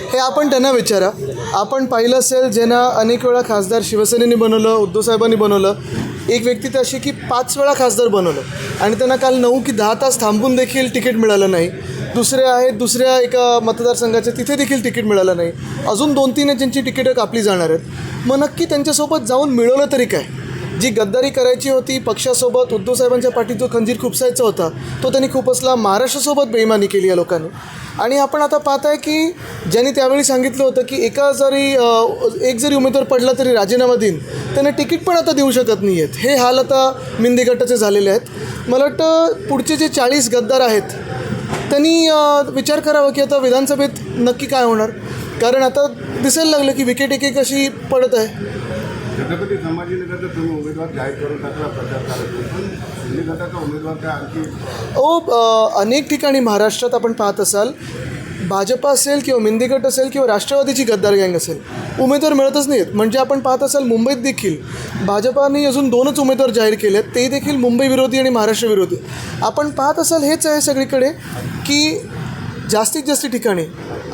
हे आपण त्यांना विचारा. आपण पाहिलं असेल ज्यांना अनेक वेळा खासदार शिवसेनेने बनवलं, उद्धव साहेबांनी बनवलं. एक व्यक्ती तर अशी की 5 वेळा खासदार बनवलं आणि त्यांना काल 9 की 10 तास थांबून देखील तिकीट मिळालं नाही. दुसरे आहेत दुसऱ्या एका मतदारसंघाचे, तिथे देखील तिकीट मिळालं नाही. अजून 2-3 आहेत ज्यांची तिकीटं कापली जाणार आहेत. मग नक्की त्यांच्यासोबत जाऊन मिळवलं तरी काय? जी गद्दारी करायची होती पक्षासोबत, उद्धव साहेबांच्या पाठीत जो खंजीर खुपसायचा होता तो त्यांनी खुपसला. महाराष्ट्रासोबत बेईमानी केली या लोकांनी. आणि आपण आता पाहत आहे की ज्यांनी त्यावेळी सांगितलं होतं की एक जरी उमेदवार पडला तरी राजीनामा देईन, त्यांना तिकीट पण आता देऊ शकत नाही आहेत. हे हाल आता मिंदे गटाचे झालेले आहेत. मला वाटतं पुढचे जे 40 गद्दार आहेत त्यांनी विचार करावा की आता विधानसभेत नक्की काय होणार. कारण आता दिसायला लागलं की विकेट एक अशी पडत आहे. छत्रपती संभाजीनगरचा तुम्ही उमेदवार जाहीर करून टाकला प्रचार करत, शिंदे गटाचा उमेदवार काय आणखी अनेक ठिकाणी महाराष्ट्रात आपण पाहत असाल, भाजपा असेल किंवा मिंदे गट असेल किंवा राष्ट्रवादीची गद्दार गँग असेल, उमेदवार मिळतच नाहीत. म्हणजे आपण पाहत असाल मुंबईत देखील भाजपाने अजून 2च उमेदवार जाहीर केले आहेत, ते देखील मुंबई विरोधी आणि महाराष्ट्र विरोधी. आपण पाहत असाल हेच आहे सगळीकडे की जास्तीत जास्त ठिकाणी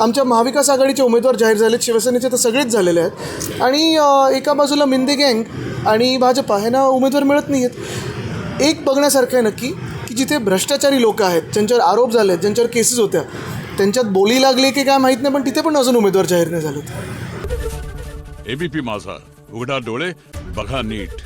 आमच्या महाविकास आघाडीचे उमेदवार जाहीर झालेत, शिवसेनेचे तर सगळेच झालेले आहेत. आणि एका बाजूला मिंदे गँग आणि भाजपा ह्यांना उमेदवार मिळत नाही आहेत. एक बघण्यासारखं आहे नक्की की जिथे भ्रष्टाचारी लोक आहेत, ज्यांच्यावर आरोप झाले आहेत, ज्यांच्यावर केसेस होत्या, त्यांच्यात बोली लागली की काय माहीत नाही, पण तिथे पण अजून उमेदवार जाहीर नाही झालेत. एबीपी माझा, उघडा डोळे बघा नीट.